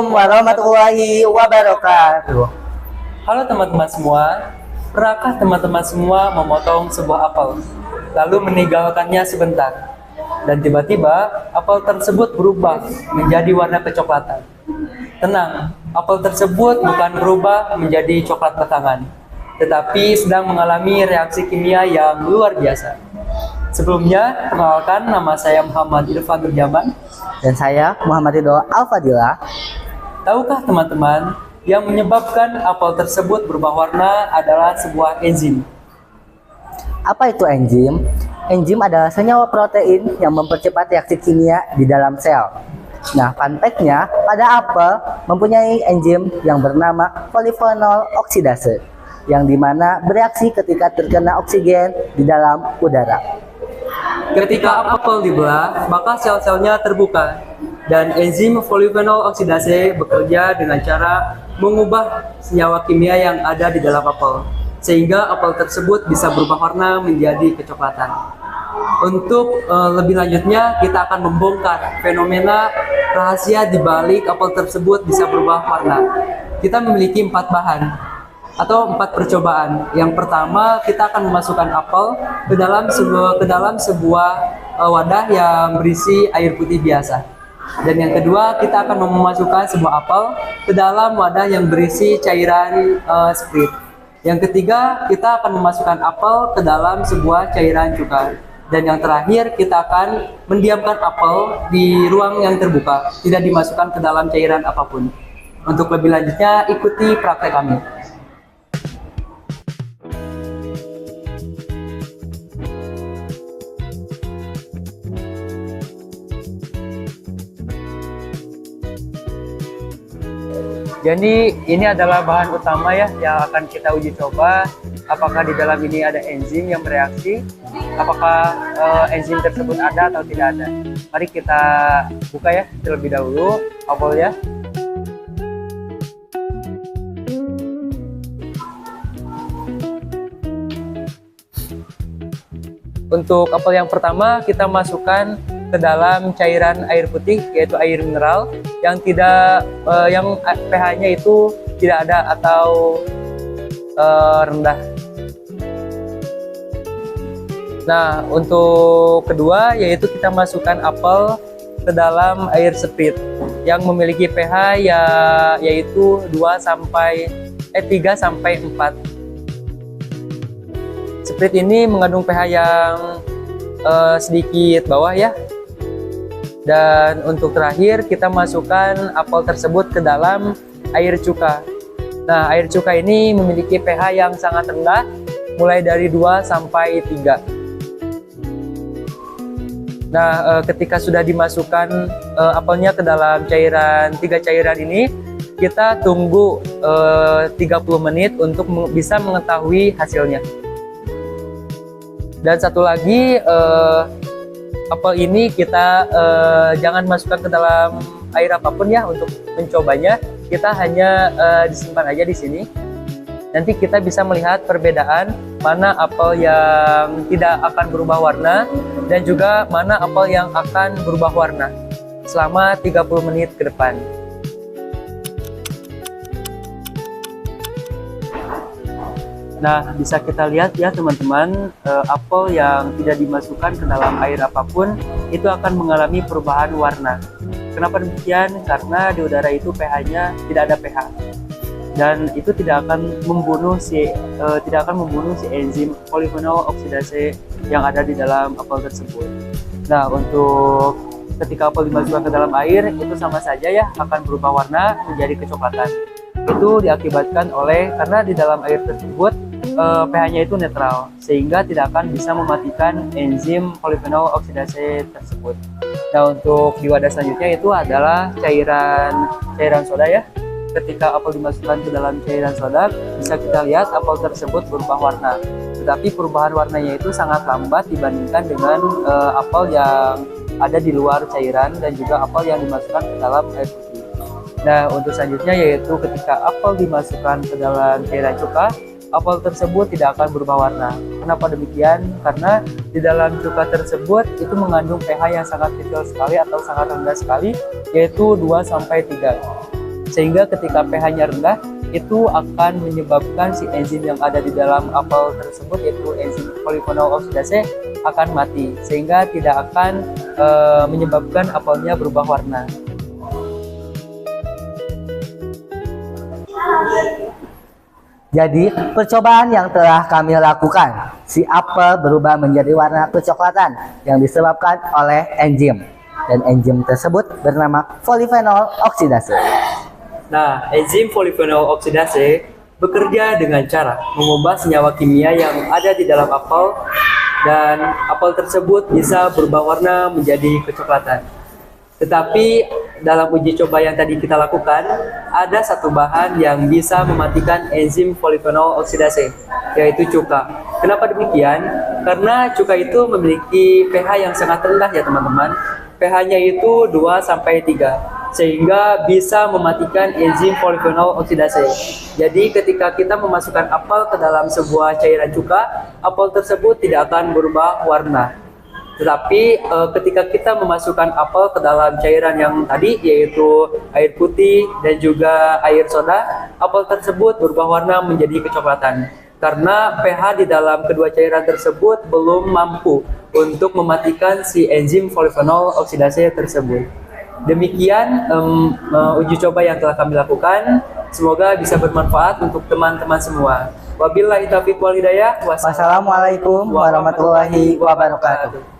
Assalamualaikum warahmatullahi wabarakatuh. Halo teman-teman semua, pernahkah teman-teman semua memotong sebuah apel, lalu meninggalkannya sebentar, dan tiba-tiba apel tersebut berubah menjadi warna kecoklatan? Tenang, apel tersebut bukan berubah menjadi coklat batangan, tetapi sedang mengalami reaksi kimia yang luar biasa. Sebelumnya, perkenalkan, nama saya Muhammad Irfan Nurjaman. Dan saya Muhammad Ridho Al-Fadila. Tahukah teman-teman, yang menyebabkan apel tersebut berubah warna adalah sebuah enzim. Apa itu enzim? Enzim adalah senyawa protein yang mempercepat reaksi kimia di dalam sel. Nah, fun fact-nya, pada apel mempunyai enzim yang bernama polyphenol oksidase, yang dimana bereaksi ketika terkena oksigen di dalam udara. Ketika apel dibelah, maka sel-selnya terbuka dan enzim polyphenol oksidase bekerja dengan cara mengubah senyawa kimia yang ada di dalam apel, sehingga apel tersebut bisa berubah warna menjadi kecoklatan. Untuk lebih lanjutnya, kita akan membongkar fenomena rahasia di balik apel tersebut bisa berubah warna. Kita memiliki 4 bahan atau 4 percobaan. Yang pertama, kita akan memasukkan apel ke dalam sebuah wadah yang berisi air putih biasa. Dan yang kedua, kita akan memasukkan sebuah apel ke dalam wadah yang berisi cairan spirit. Yang ketiga, kita akan memasukkan apel ke dalam sebuah cairan cuka. Dan yang terakhir, kita akan mendiamkan apel di ruang yang terbuka, tidak dimasukkan ke dalam cairan apapun. Untuk lebih lanjutnya, ikuti praktek kami. Jadi ini adalah bahan utama ya yang akan kita uji coba. Apakah di dalam ini ada enzim yang bereaksi? Apakah enzim tersebut ada atau tidak ada? Mari kita buka ya terlebih dahulu apelnya. Untuk apel yang pertama, kita masukkan ke dalam cairan air putih, yaitu air mineral yang pH-nya itu tidak ada atau rendah. Nah, untuk kedua yaitu kita masukkan apel ke dalam air spirit yang memiliki pH yaitu 3 sampai 4. Spirit ini mengandung pH yang sedikit bawah ya. Dan untuk terakhir kita masukkan apel tersebut ke dalam air cuka. Nah, air cuka ini memiliki pH yang sangat rendah, mulai dari 2 sampai 3. Nah, ketika sudah dimasukkan apelnya ke dalam cairan 3 cairan ini, kita tunggu 30 menit untuk bisa mengetahui hasilnya. Dan satu lagi, apel ini kita jangan masukkan ke dalam air apapun ya untuk mencobanya. Kita hanya disimpan aja di sini. Nanti kita bisa melihat perbedaan mana apel yang tidak akan berubah warna dan juga mana apel yang akan berubah warna selama 30 menit ke depan. Nah, bisa kita lihat ya teman-teman, apel yang tidak dimasukkan ke dalam air apapun itu akan mengalami perubahan warna. Kenapa demikian? Karena di udara itu pH-nya tidak ada pH. Dan itu tidak akan membunuh si enzim polyphenol oksidase yang ada di dalam apel tersebut. Nah, untuk ketika apel dimasukkan ke dalam air itu sama saja ya akan berubah warna menjadi kecoklatan. Itu diakibatkan karena di dalam air tersebut pH-nya itu netral, sehingga tidak akan bisa mematikan enzim polyphenol oksidase tersebut. Nah, untuk di wadah selanjutnya itu adalah cairan soda ya. Ketika apel dimasukkan ke dalam cairan soda, bisa kita lihat apel tersebut berubah warna. Tetapi perubahan warnanya itu sangat lambat dibandingkan dengan apel yang ada di luar cairan dan juga apel yang dimasukkan ke dalam air putih. Nah, untuk selanjutnya yaitu ketika apel dimasukkan ke dalam cairan cuka, apel tersebut tidak akan berubah warna. Kenapa demikian? Karena di dalam cuka tersebut itu mengandung pH yang sangat kecil sekali atau sangat rendah sekali, yaitu 2 sampai 3. sehingga ketika pH-nya rendah itu akan menyebabkan si enzim yang ada di dalam apel tersebut, yaitu enzim polifenol oksidase, akan mati, sehingga tidak akan menyebabkan apelnya berubah warna. Jadi, percobaan yang telah kami lakukan, si apel berubah menjadi warna kecoklatan yang disebabkan oleh enzim. Dan enzim tersebut bernama polifenol oksidase. Nah, enzim polifenol oksidase bekerja dengan cara mengubah senyawa kimia yang ada di dalam apel, dan apel tersebut bisa berubah warna menjadi kecoklatan. Tetapi dalam uji coba yang tadi kita lakukan, ada satu bahan yang bisa mematikan enzim polifenol oksidase, yaitu cuka. Kenapa demikian? Karena cuka itu memiliki pH yang sangat rendah ya teman-teman. pH-nya itu 2-3, sehingga bisa mematikan enzim polifenol oksidase. Jadi ketika kita memasukkan apel ke dalam sebuah cairan cuka, apel tersebut tidak akan berubah warna. Tetapi ketika kita memasukkan apel ke dalam cairan yang tadi, yaitu air putih dan juga air soda, apel tersebut berubah warna menjadi kecoklatan. Karena pH di dalam kedua cairan tersebut belum mampu untuk mematikan si enzim polifenol oksidase tersebut. Demikian uji coba yang telah kami lakukan. Semoga bisa bermanfaat untuk teman-teman semua. Wabillahi taufiq wal hidayah. Wassalamualaikum warahmatullahi wabarakatuh.